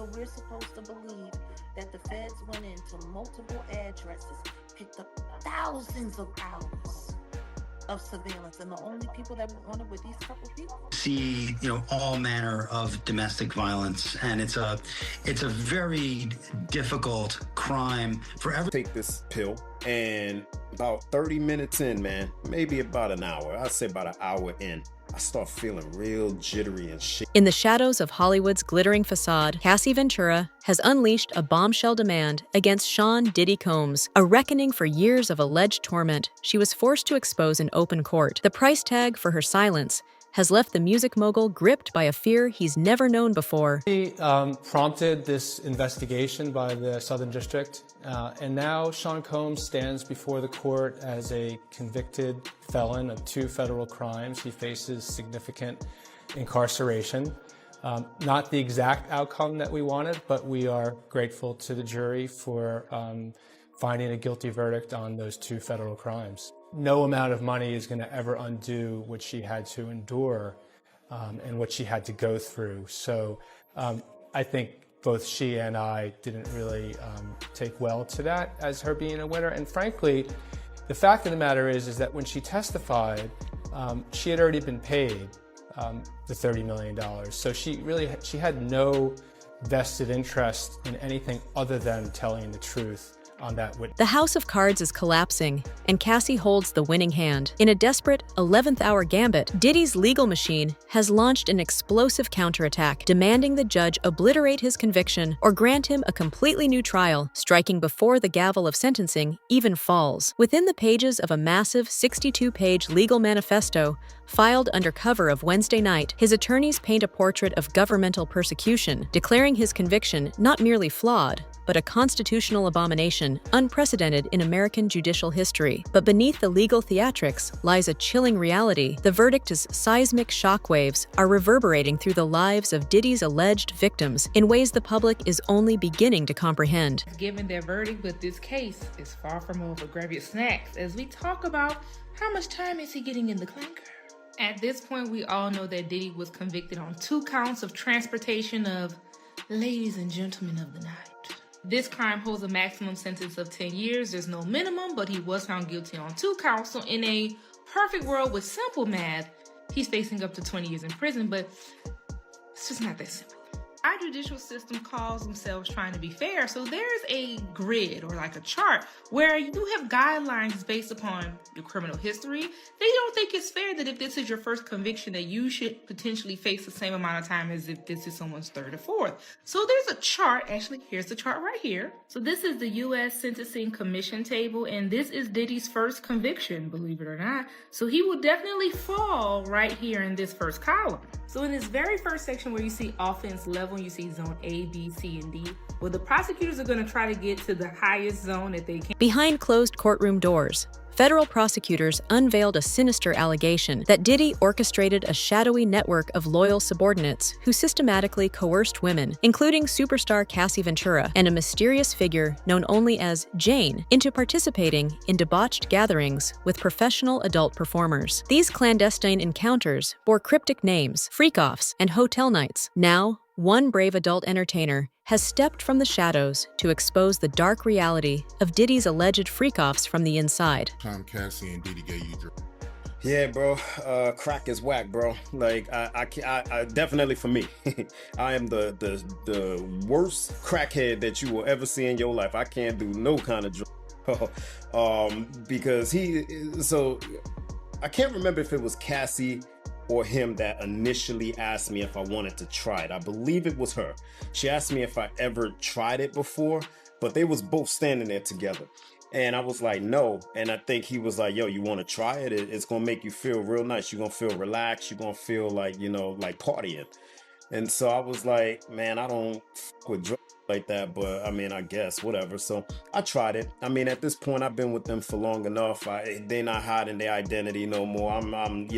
So we're supposed to believe that the feds went into multiple addresses, picked up thousands of hours of surveillance, and the only people that were on it were these couple people. See, all manner of domestic violence, and it's a very difficult crime for every. Take this pill, and about 30 minutes in, man, maybe about an hour, I'd say about an hour in, I start feeling real jittery and shit. In the shadows of Hollywood's glittering facade, Cassie Ventura has unleashed a bombshell demand against Sean Diddy Combs, a reckoning for years of alleged torment she was forced to expose in open court. The price tag for her silence has left the music mogul gripped by a fear he's never known before. He prompted this investigation by the Southern District, and now Sean Combs stands before the court as a convicted felon of 2 federal crimes. He faces significant incarceration. Not the exact outcome that we wanted, but we are grateful to the jury for finding a guilty verdict on those 2 federal crimes. No amount of money is going to ever undo what she had to endure and what she had to go through. So I think both she and I didn't really take well to that as her being a winner. And frankly, the fact of the matter is that when she testified, she had already been paid the $30 million. So she had no vested interest in anything other than telling the truth on that witness. The house of cards is collapsing, and Cassie holds the winning hand. In a desperate 11th-hour gambit, Diddy's legal machine has launched an explosive counterattack, demanding the judge obliterate his conviction or grant him a completely new trial, striking before the gavel of sentencing even falls. Within the pages of a massive 62-page legal manifesto, filed under cover of Wednesday night, his attorneys paint a portrait of governmental persecution, declaring his conviction not merely flawed, but a constitutional abomination unprecedented in American judicial history. But beneath the legal theatrics lies a chilling reality. The verdict's seismic shockwaves are reverberating through the lives of Diddy's alleged victims in ways the public is only beginning to comprehend. Given their verdict, but this case is far from over. Grab your snacks as we talk about how much time is he getting in the clinker. At this point, we all know that Diddy was convicted on 2 counts of transportation of ladies and gentlemen of the night. This crime holds a maximum sentence of 10 years. There's no minimum, but he was found guilty on 2 counts. So in a perfect world with simple math, he's facing up to 20 years in prison, but it's just not that simple. Our judicial system calls themselves trying to be fair, so there's a grid or like a chart where you do have guidelines based upon your criminal history. They don't think it's fair that if this is your first conviction that you should potentially face the same amount of time as if this is someone's 3rd or 4th. So there's a chart. Actually, here's the chart right here. So this is the U.S. Sentencing Commission table, and this is Diddy's first conviction, believe it or not. So he will definitely fall right here in this first column. So in this very first section where you see offense level, you see zone A, B, C, and D. Well, the prosecutors are going to try to get to the highest zone that they can. Behind closed courtroom doors, federal prosecutors unveiled a sinister allegation that Diddy orchestrated a shadowy network of loyal subordinates who systematically coerced women, including superstar Cassie Ventura and a mysterious figure known only as Jane, into participating in debauched gatherings with professional adult performers. These clandestine encounters bore cryptic names, freak-offs, and hotel nights. Now, one brave adult entertainer has stepped from the shadows to expose the dark reality of Diddy's alleged freak-offs from the inside. Time Cassie and Diddy gave you Yeah, bro, crack is whack, bro. Like, I definitely, for me, I am the worst crackhead that you will ever see in your life. I can't do no kind of drug. Because I can't remember if it was Cassie or him that initially asked me if I wanted to try it. I believe it was her. She asked me if I ever tried it before, but they was both standing there together. And I was like, no. And I think he was like, yo, you want to try it? It's going to make you feel real nice. You're going to feel relaxed. You're going to feel like, like partying. And so I was like, man, I don't fuck with drugs like that, but I mean, I guess, whatever. So I tried it. I mean, at this point, I've been with them for long enough. They're not hiding their identity no more. I'm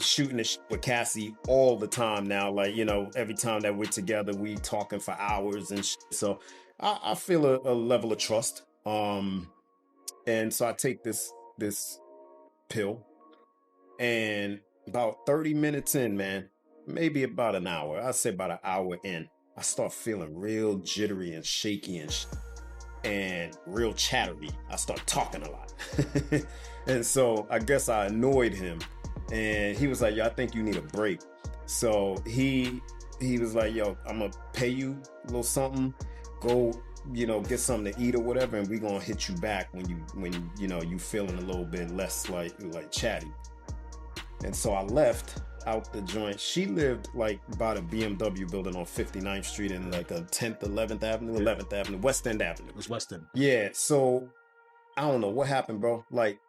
shooting this with Cassie all the time now. Like, every time that we're together, we talking for hours and so I feel a level of trust. And so I take this pill, and about 30 minutes in, man, maybe about an hour, I'd say about an hour in, I start feeling real jittery and shaky and real chattery. I start talking a lot. And so I guess I annoyed him, and he was like, yo, I think you need a break. So he was like, yo, I'm gonna pay you a little something, go, get something to eat or whatever, and we gonna hit you back when you feeling a little bit less like chatty. And so I left out the joint. She lived like by the BMW building on 59th Street in like a 10th, 11th Avenue, West End Avenue. It was West End. Yeah, so I don't know what happened, bro. Like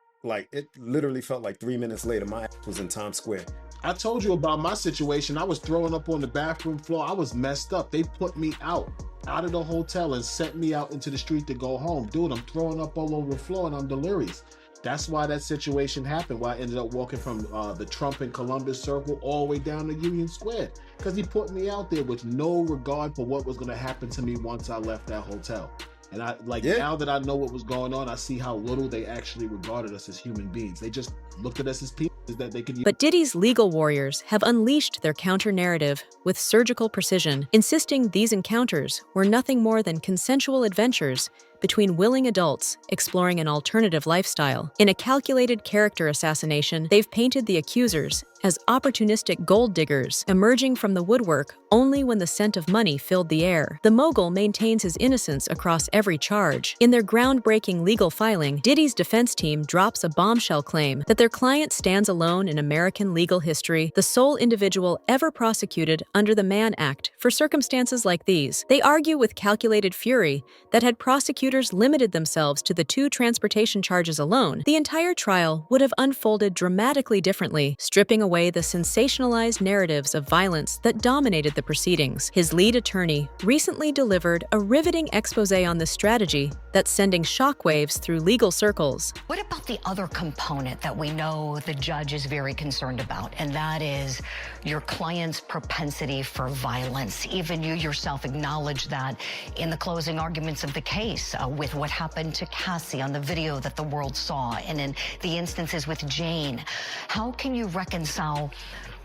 it literally felt like 3 minutes later, my ass was in Times Square. I told you about my situation. I was throwing up on the bathroom floor. I was messed up. They put me out of the hotel and sent me out into the street to go home. Dude, I'm throwing up all over the floor and I'm delirious. That's why that situation happened, why I ended up walking from the Trump and Columbus Circle all the way down to Union Square. Because he put me out there with no regard for what was going to happen to me once I left that hotel. And now that I know what was going on, I see how little they actually regarded us as human beings. They just looked at us as people that they could use. But Diddy's legal warriors have unleashed their counter-narrative with surgical precision, insisting these encounters were nothing more than consensual adventures between willing adults exploring an alternative lifestyle. In a calculated character assassination, they've painted the accusers as opportunistic gold diggers, emerging from the woodwork only when the scent of money filled the air. The mogul maintains his innocence across every charge. In their groundbreaking legal filing, Diddy's defense team drops a bombshell claim that their client stands alone in American legal history, the sole individual ever prosecuted under the Mann Act for circumstances like these. They argue with calculated fury that had prosecutors limited themselves to the 2 transportation charges alone, the entire trial would have unfolded dramatically differently, stripping away the sensationalized narratives of violence that dominated the proceedings. His lead attorney recently delivered a riveting expose on this strategy that's sending shockwaves through legal circles. What about the other component that we know the judge is very concerned about, and that is your client's propensity for violence? Even you yourself acknowledged that in the closing arguments of the case with what happened to Cassie on the video that the world saw, and in the instances with Jane. How can you reconcile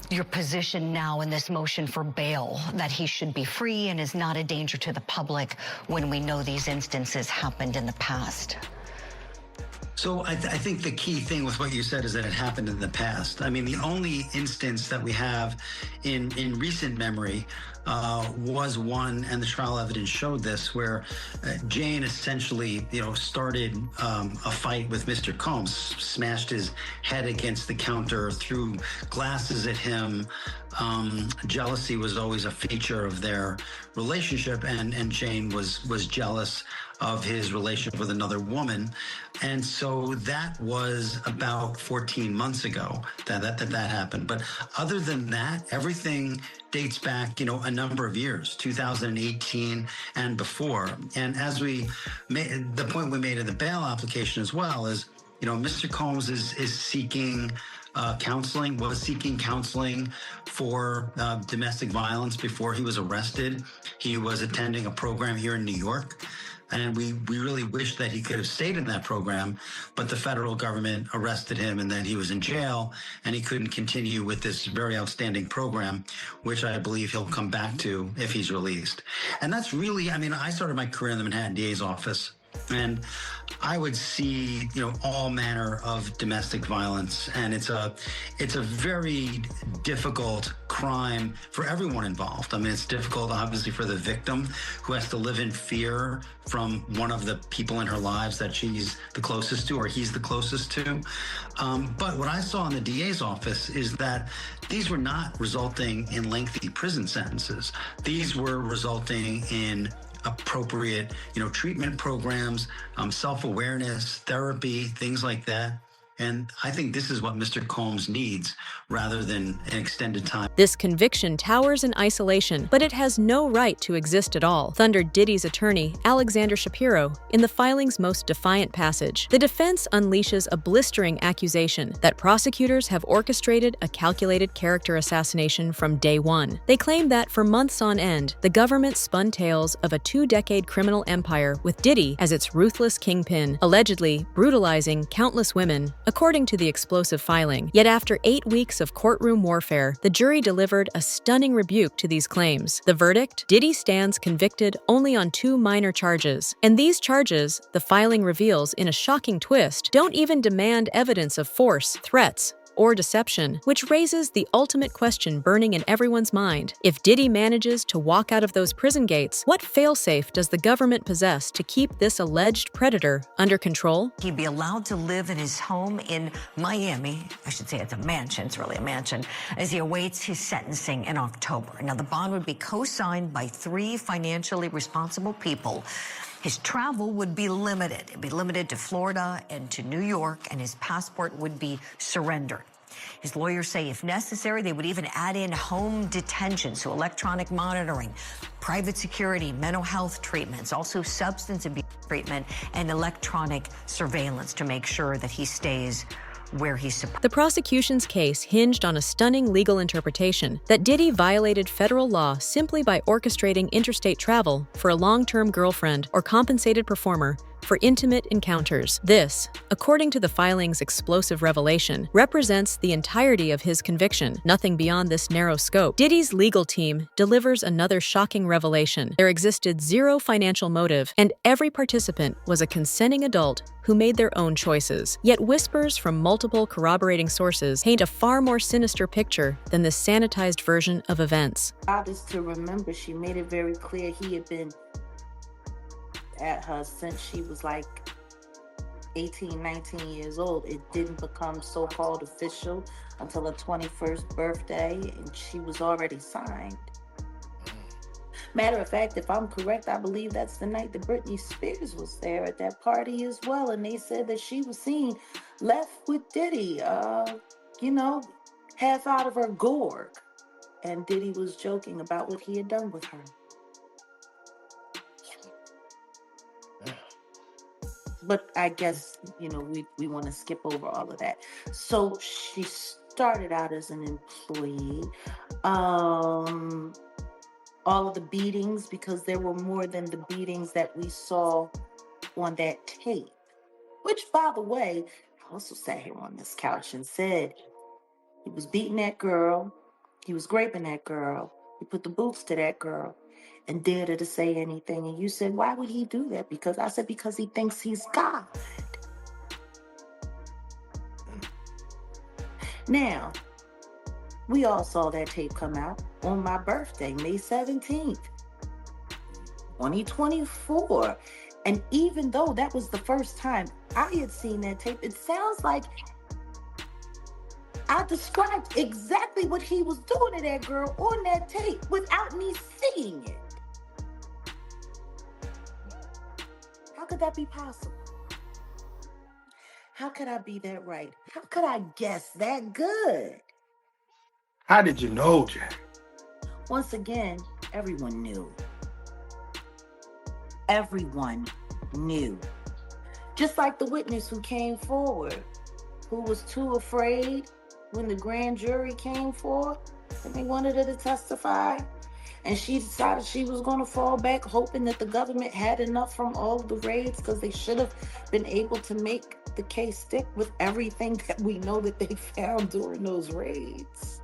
your position now in this motion for bail, that he should be free and is not a danger to the public, when we know these instances happened in the past? So I think the key thing with what you said is that it happened in the past. I mean, the only instance that we have in recent memory was one, and the trial evidence showed this, where Jane essentially, started a fight with Mr. Combs, smashed his head against the counter, threw glasses at him. Jealousy was always a feature of their relationship, and Jane was jealous of his relationship with another woman. And so that was about 14 months ago that happened. But other than that, everything dates back, a number of years, 2018 and before. And as we made, the point we made in the bail application as well is, Mr. Combs is seeking was seeking counseling for domestic violence before he was arrested. He was attending a program here in New York. And we really wish that he could have stayed in that program, but the federal government arrested him, and then he was in jail, and he couldn't continue with this very outstanding program, which I believe he'll come back to if he's released. And that's really, I started my career in the Manhattan DA's office, and I would see, all manner of domestic violence, and it's a very difficult crime for everyone involved. It's difficult, obviously, for the victim, who has to live in fear from one of the people in her lives that she's the closest to, or he's the closest to. But what I saw in the DA's office is that these were not resulting in lengthy prison sentences. These were resulting in appropriate, treatment programs, self-awareness, therapy, things like that. And I think this is what Mr. Combs needs rather than an extended time. This conviction towers in isolation, but it has no right to exist at all, thundered Diddy's attorney, Alexander Shapiro, in the filing's most defiant passage. The defense unleashes a blistering accusation that prosecutors have orchestrated a calculated character assassination from day one. They claim that for months on end, the government spun tales of a 2-decade criminal empire with Diddy as its ruthless kingpin, allegedly brutalizing countless women according to the explosive filing. Yet after 8 weeks of courtroom warfare, the jury delivered a stunning rebuke to these claims. The verdict? Diddy stands convicted only on 2 minor charges. And these charges, the filing reveals in a shocking twist, don't even demand evidence of force, threats, or deception, which raises the ultimate question burning in everyone's mind. If Diddy manages to walk out of those prison gates, what failsafe does the government possess to keep this alleged predator under control? He'd be allowed to live in his home in Miami. I should say it's a mansion. It's really a mansion, as he awaits his sentencing in October. Now, the bond would be co-signed by 3 financially responsible people. His travel would be limited. It'd be limited to Florida and to New York, and his passport would be surrendered. His lawyers say if necessary, they would even add in home detention, so electronic monitoring, private security, mental health treatments, also substance abuse treatment, and electronic surveillance to make sure that he stays where he's supposed. The prosecution's case hinged on a stunning legal interpretation that Diddy violated federal law simply by orchestrating interstate travel for a long-term girlfriend or compensated performer for intimate encounters. This, according to the filing's explosive revelation, represents the entirety of his conviction, nothing beyond this narrow scope. Diddy's legal team delivers another shocking revelation. There existed zero financial motive, and every participant was a consenting adult who made their own choices. Yet whispers from multiple corroborating sources paint a far more sinister picture than this sanitized version of events. Just to remember, she made it very clear he had been at her since she was like 18, 19 years old. It didn't become so-called official until her 21st birthday, and she was already signed. Matter of fact, if I'm correct, I believe that's the night that Britney Spears was there at that party as well, and they said that she was seen left with Diddy, half out of her gourd, and Diddy was joking about what he had done with her. But I guess, we want to skip over all of that. So she started out as an employee. All of the beatings, because there were more than the beatings that we saw on that tape. Which, by the way, I also sat here on this couch and said he was beating that girl, he was raping that girl, he put the boots to that girl, and dared her to say anything. And you said, why would he do that? Because I said, because he thinks he's God. Now, we all saw that tape come out on my birthday, May 17th, 2024. And even though that was the first time I had seen that tape, it sounds like I described exactly what he was doing to that girl on that tape without me seeing it. How could that be possible? How could I be that right? How could I guess that good? How did you know, Jack? Once again, everyone knew. Everyone knew. Just like the witness who came forward, who was too afraid when the grand jury came forth and they wanted her to testify. And she decided she was going to fall back, hoping that the government had enough from all of the raids, because they should have been able to make the case stick with everything that we know that they found during those raids.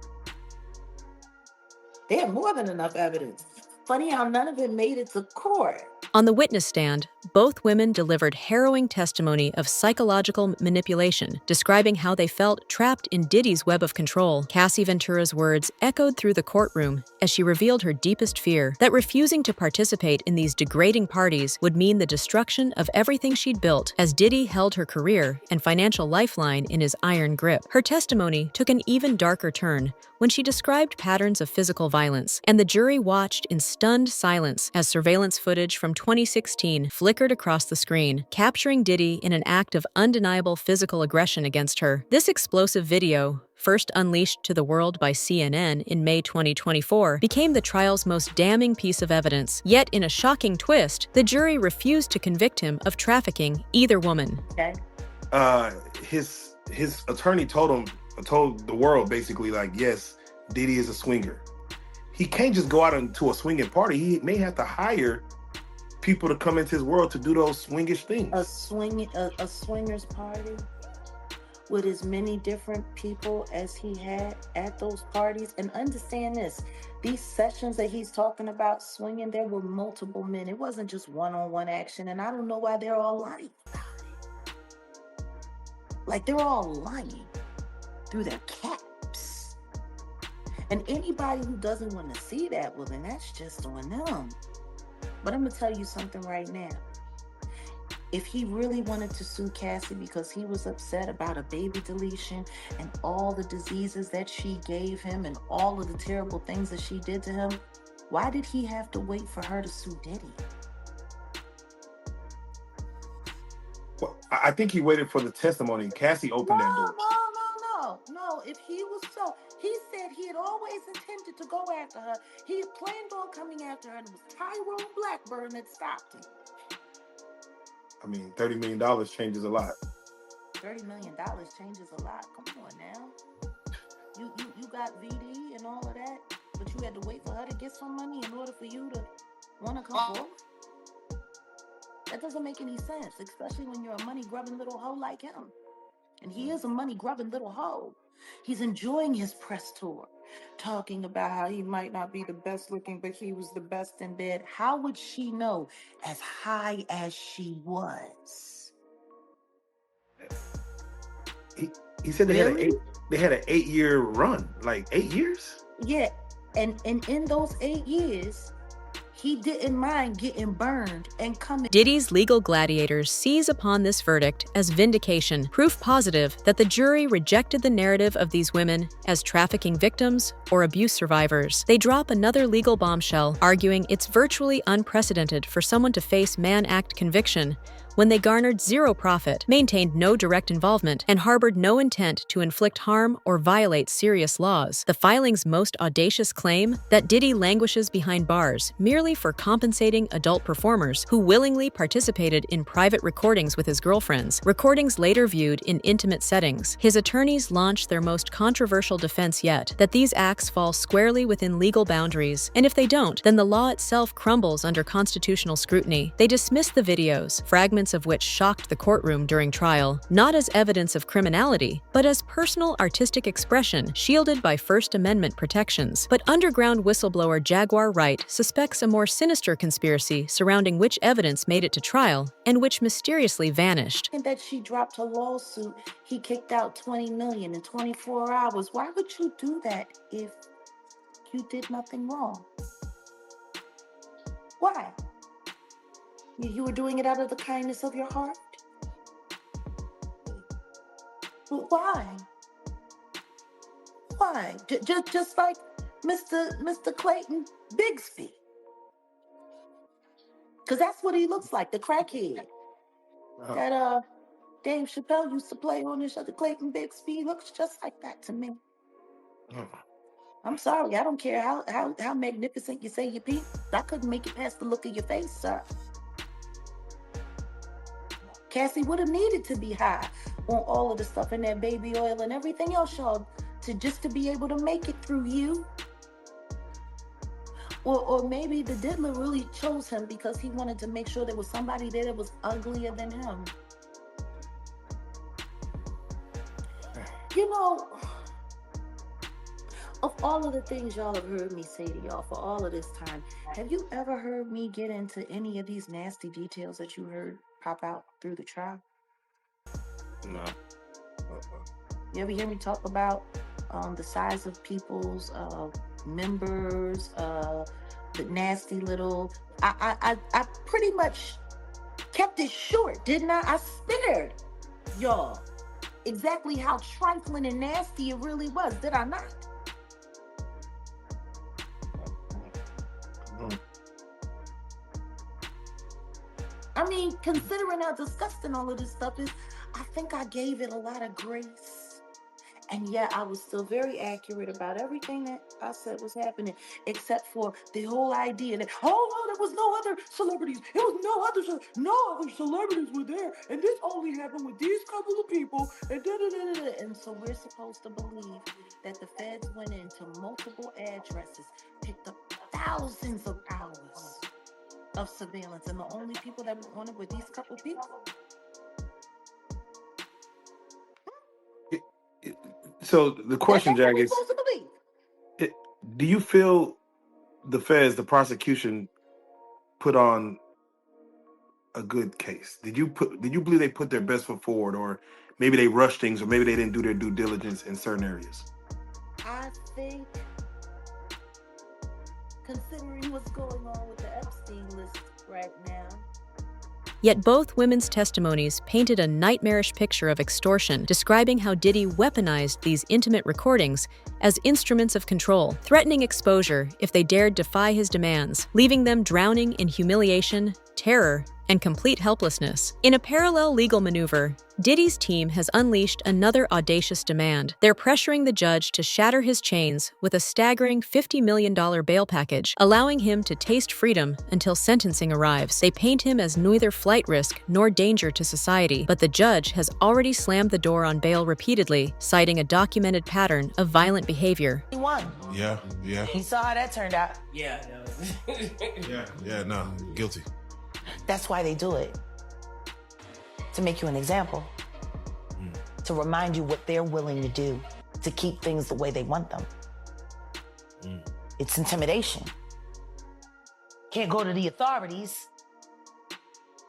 They had more than enough evidence. Funny how none of it made it to court. On the witness stand, both women delivered harrowing testimony of psychological manipulation, describing how they felt trapped in Diddy's web of control. Cassie Ventura's words echoed through the courtroom as she revealed her deepest fear, that refusing to participate in these degrading parties would mean the destruction of everything she'd built, as Diddy held her career and financial lifeline in his iron grip. Her testimony took an even darker turn when she described patterns of physical violence, and the jury watched in stunned silence as surveillance footage from 2016 flickered across the screen, capturing Diddy in an act of undeniable physical aggression against her. This explosive video, first unleashed to the world by CNN in May 2024, became the trial's most damning piece of evidence. Yet, in a shocking twist, the jury refused to convict him of trafficking either woman. Okay. His attorney told the world basically, like, yes, Diddy is a swinger. He can't just go out into a swinging party. He may have to hire people to come into his world to do those swingish things. A swingers party? with as many different people as he had at those parties. And understand this, these sessions that he's talking about swinging, there were multiple men. It wasn't just one-on-one action. And I don't know why they're all lying about it. Like, they're all lying through their caps. And anybody who doesn't want to see that, well, then that's just on them. But I'm going to tell you something right now. If he really wanted to sue Cassie because he was upset about a baby deletion and all the diseases that she gave him and all of the terrible things that she did to him, why did he have to wait for her to sue Diddy? Well, I think he waited for the testimony. Cassie opened that door. No. If he was so, he said he had always intended to go after her. He had planned on coming after her, and it was Tyrone Blackburn that stopped him. I mean, $30 million changes a lot. $30 million changes a lot. Come on now. You got VD and all of that, but you had to wait for her to get some money in order for you to want to come forward? That doesn't make any sense, especially when you're a money-grubbing little hoe like him. And he is a money-grubbing little hoe. He's enjoying his press tour, talking about how he might not be the best looking, but he was the best in bed. How would she know, as high as she was? He said they Really? had an 8-year run, like 8 years. Yeah, and in those 8 years, he didn't mind getting burned and coming. Diddy's legal gladiators seize upon this verdict as vindication, proof positive that the jury rejected the narrative of these women as trafficking victims or abuse survivors. They drop another legal bombshell, arguing it's virtually unprecedented for someone to face Mann Act conviction when they garnered zero profit, maintained no direct involvement, and harbored no intent to inflict harm or violate serious laws. The filing's most audacious claim, that Diddy languishes behind bars merely for compensating adult performers who willingly participated in private recordings with his girlfriends, recordings later viewed in intimate settings. His attorneys launch their most controversial defense yet, that these acts fall squarely within legal boundaries, and if they don't, then the law itself crumbles under constitutional scrutiny. They dismiss the videos, fragments of which shocked the courtroom during trial, not as evidence of criminality, but as personal artistic expression shielded by First Amendment protections. But underground whistleblower Jaguar Wright suspects a more sinister conspiracy surrounding which evidence made it to trial and which mysteriously vanished. And that she dropped a lawsuit, he kicked out $20 million in 24 hours. Why would you do that if you did nothing wrong? Why? You were doing it out of the kindness of your heart? But why? Why? Just like Mr. Clayton Bigsby. Because that's what he looks like, the crackhead. That Dave Chappelle used to play on this show, the Clayton Bigsby. He looks just like that to me. I'm sorry, I don't care how magnificent you say you be. I couldn't make it past the look of your face, sir. Cassie would have needed to be high on all of the stuff in that baby oil and everything else, y'all, to be able to make it through you. Or maybe the diddler really chose him because he wanted to make sure there was somebody there that was uglier than him. You know, of all of the things y'all have heard me say to y'all for all of this time, have you ever heard me get into any of these nasty details that you heard pop out through the trial? No. You ever hear me talk about the size of people's members, the nasty little... I pretty much kept it short, didn't I? I spared y'all exactly how trifling and nasty it really was, did I not? I mean, considering how disgusting all of this stuff is, I think I gave it a lot of grace. And yet I was still very accurate about everything that I said was happening, except for the whole idea that, oh no, there was no other celebrities. It was no other celebrities were there. And this only happened with these couple of people. And da-da-da-da-da. And so we're supposed to believe that the feds went into multiple addresses, picked up thousands of hours of surveillance, and the only people that were on it were these couple people. So the question, That's what Jack, we're is: supposed to believe. it, do you feel the feds, the prosecution, put on a good case? Did you believe they put their best foot forward, or maybe they rushed things, or maybe they didn't do their due diligence in certain areas? I think, considering what's going on with the Epstein list right now, Yet both women's testimonies painted a nightmarish picture of extortion, describing how Diddy weaponized these intimate recordings as instruments of control, threatening exposure if they dared defy his demands, leaving them drowning in humiliation, terror, and complete helplessness. In a parallel legal maneuver, Diddy's team has unleashed another audacious demand. They're pressuring the judge to shatter his chains with a staggering $50 million bail package, allowing him to taste freedom until sentencing arrives. They paint him as neither flight risk nor danger to society, but the judge has already slammed the door on bail repeatedly, citing a documented pattern of violent behavior. He won. Yeah. He saw how that turned out. Yeah. No, guilty. That's why they do it. To make you an example. To remind you what they're willing to do to keep things the way they want them. It's intimidation. Can't go to the authorities.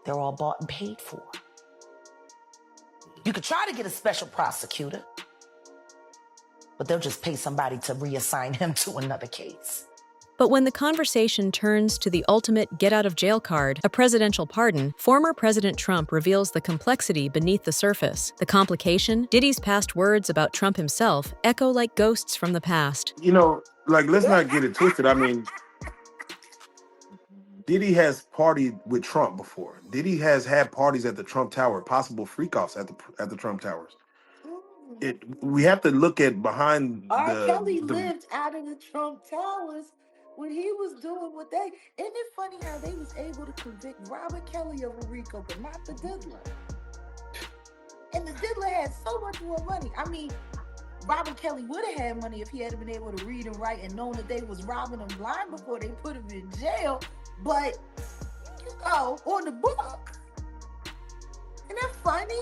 They're all bought and paid for. You could try to get a special prosecutor, but they'll just pay somebody to reassign him to another case. But when the conversation turns to the ultimate get-out-of-jail card, a presidential pardon, former President Trump reveals the complexity beneath the surface. The complication? Diddy's past words about Trump himself echo like ghosts from the past. Let's not get it twisted. I mean, Diddy has partied with Trump before. Diddy has had parties at the Trump Tower, possible freak-offs at the Trump Towers. We have to look at behind R. Kelly lived out of the Trump Towers when he was doing what they... Isn't it funny how they was able to convict Robert Kelly of a RICO, but not the diddler? And the diddler had so much more money. I mean, Robert Kelly would have had money if he had been able to read and write and known that they was robbing him blind before they put him in jail. But, on the book. Isn't that funny?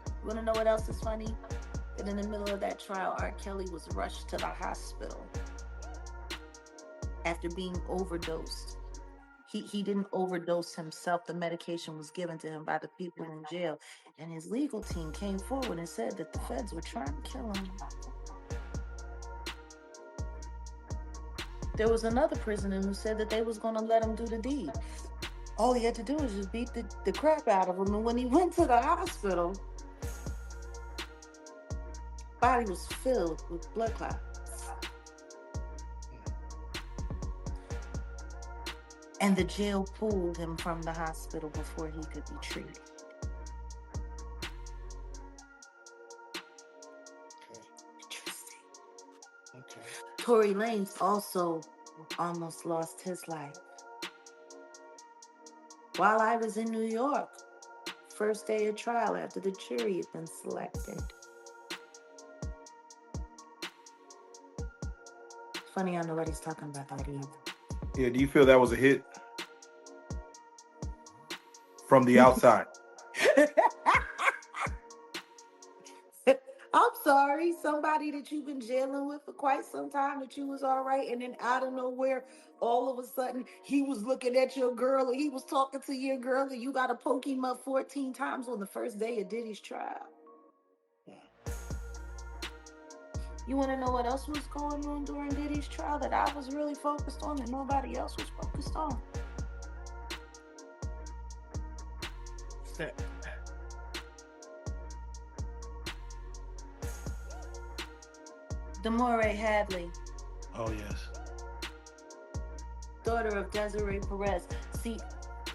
You want to know what else is funny? That in the middle of that trial, R. Kelly was rushed to the hospital after being overdosed. He didn't overdose himself. The medication was given to him by the people in jail. And his legal team came forward and said that the feds were trying to kill him. There was another prisoner who said that they was going to let him do the deed. All he had to do was just beat the crap out of him. And when he went to the hospital, body was filled with blood clots. And the jail pulled him from the hospital before he could be treated. Interesting. Okay. Tory Lanez also almost lost his life. While I was in New York, first day of trial after the jury had been selected. Funny, I know nobody's talking about that either. Yeah, do you feel that was a hit from the outside? I'm sorry, somebody that you've been jailing with for quite some time that you was all right, and then out of nowhere, all of a sudden, he was looking at your girl, or he was talking to your girl, and you got to poke him up 14 times on the first day of Diddy's trial. You want to know what else was going on during Diddy's trial that I was really focused on and nobody else was focused on? Demore Hadley. Oh, yes. Daughter of Desiree Perez. See,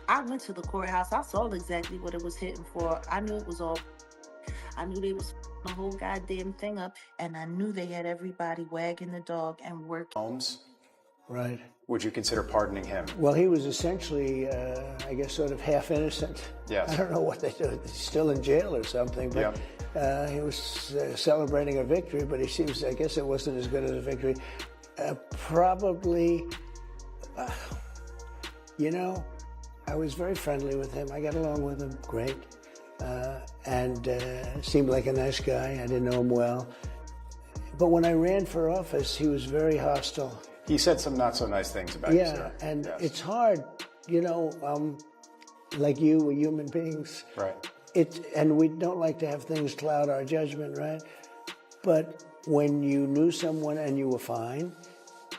I went to the courthouse. I saw exactly what it was hitting for. I knew it was all... I knew they was the whole goddamn thing up, and I knew they had everybody wagging the dog and working. Holmes, Right. would you consider pardoning him? Well, he was essentially, I guess, sort of half innocent. Yes. I don't know what they do. He's still in jail or something, but he was celebrating a victory, but he seems, I guess it wasn't as good as a victory. Probably, I was very friendly with him. I got along with him great. and seemed like a nice guy. I didn't know him well. But when I ran for office, he was very hostile. He said some not so nice things about you, sir. Yeah, and it's hard, you know, like you, we're human beings. Right. And we don't like to have things cloud our judgment, right? But when you knew someone and you were fine,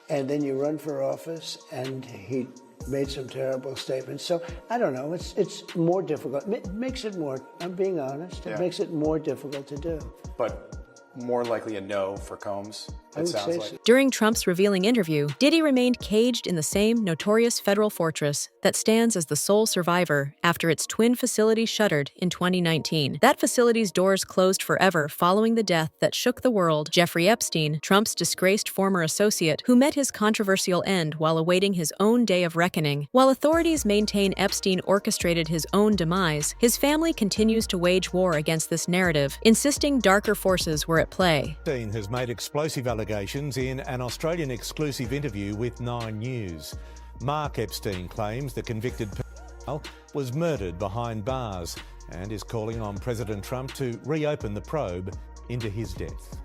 and then you run for office and he made some terrible statements. So I don't know, it's more difficult. It makes it more, I'm being honest, it makes it more difficult to do. But more likely a no for Combs, I it would sounds say like. so. During Trump's revealing interview, Diddy remained caged in the same notorious federal fortress that stands as the sole survivor after its twin facility shuttered in 2019. That facility's doors closed forever following the death that shook the world. Jeffrey Epstein, Trump's disgraced former associate, who met his controversial end while awaiting his own day of reckoning. While authorities maintain Epstein orchestrated his own demise, his family continues to wage war against this narrative, insisting darker forces were at play. Epstein has made explosive allegations in an Australian exclusive interview with 9 News. Mark Epstein claims the convicted pedophile was murdered behind bars and is calling on President Trump to reopen the probe into his death.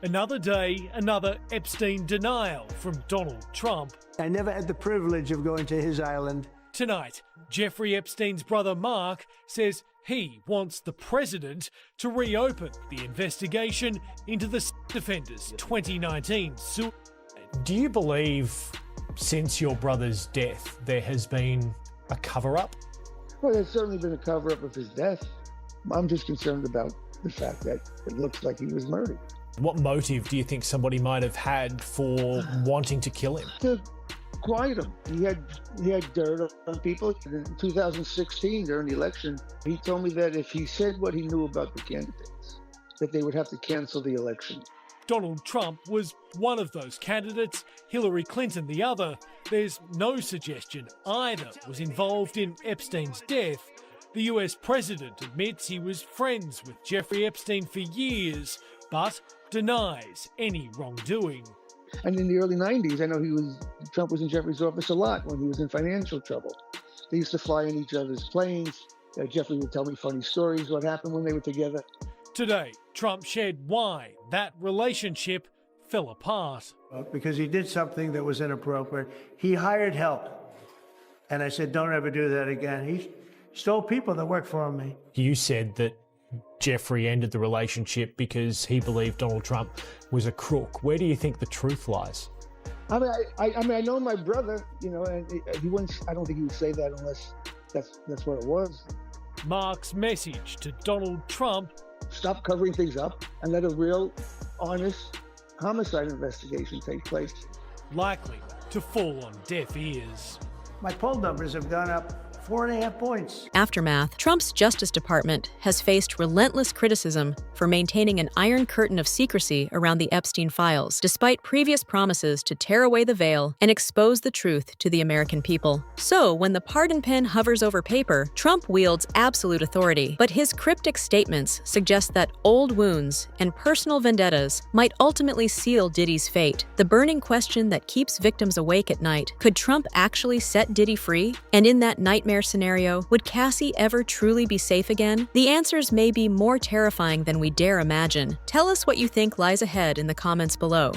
Another day, another Epstein denial from Donald Trump. I never had the privilege of going to his island. Tonight, Jeffrey Epstein's brother Mark says he wants the president to reopen the investigation into the defender's 2019 suicide. Do you believe since your brother's death there has been a cover-up? Well, there's certainly been a cover-up of his death. I'm just concerned about the fact that it looks like he was murdered. What motive do you think somebody might have had for wanting to kill him? To quiet him. He had dirt on people. In 2016, during the election, he told me that if he said what he knew about the candidates, that they would have to cancel the election. Donald Trump was one of those candidates, Hillary Clinton the other. There's no suggestion either was involved in Epstein's death. The US president admits he was friends with Jeffrey Epstein for years, but denies any wrongdoing. And in the early 90s, I know Trump was in Jeffrey's office a lot when he was in financial trouble. They used to fly in each other's planes. Jeffrey would tell me funny stories, what happened when they were together. Today, Trump shared why that relationship fell apart. Because he did something that was inappropriate. He hired help. And I said, don't ever do that again. He stole people that worked for me. You said that Jeffrey ended the relationship because he believed Donald Trump was a crook. Where do you think the truth lies? I mean, I know my brother, you know, and he wouldn't. I don't think he would say that unless that's what it was. Mark's message to Donald Trump: stop covering things up and let a real, honest homicide investigation take place. Likely to fall on deaf ears. My poll numbers have gone up 4.5 points. Aftermath, Trump's Justice Department has faced relentless criticism for maintaining an iron curtain of secrecy around the Epstein files, despite previous promises to tear away the veil and expose the truth to the American people. So, when the pardon pen hovers over paper, Trump wields absolute authority, but his cryptic statements suggest that old wounds and personal vendettas might ultimately seal Diddy's fate. The burning question that keeps victims awake at night: could Trump actually set Diddy free? And in that nightmare scenario, would Cassie ever truly be safe again? The answers may be more terrifying than we dare imagine. Tell us what you think lies ahead in the comments below.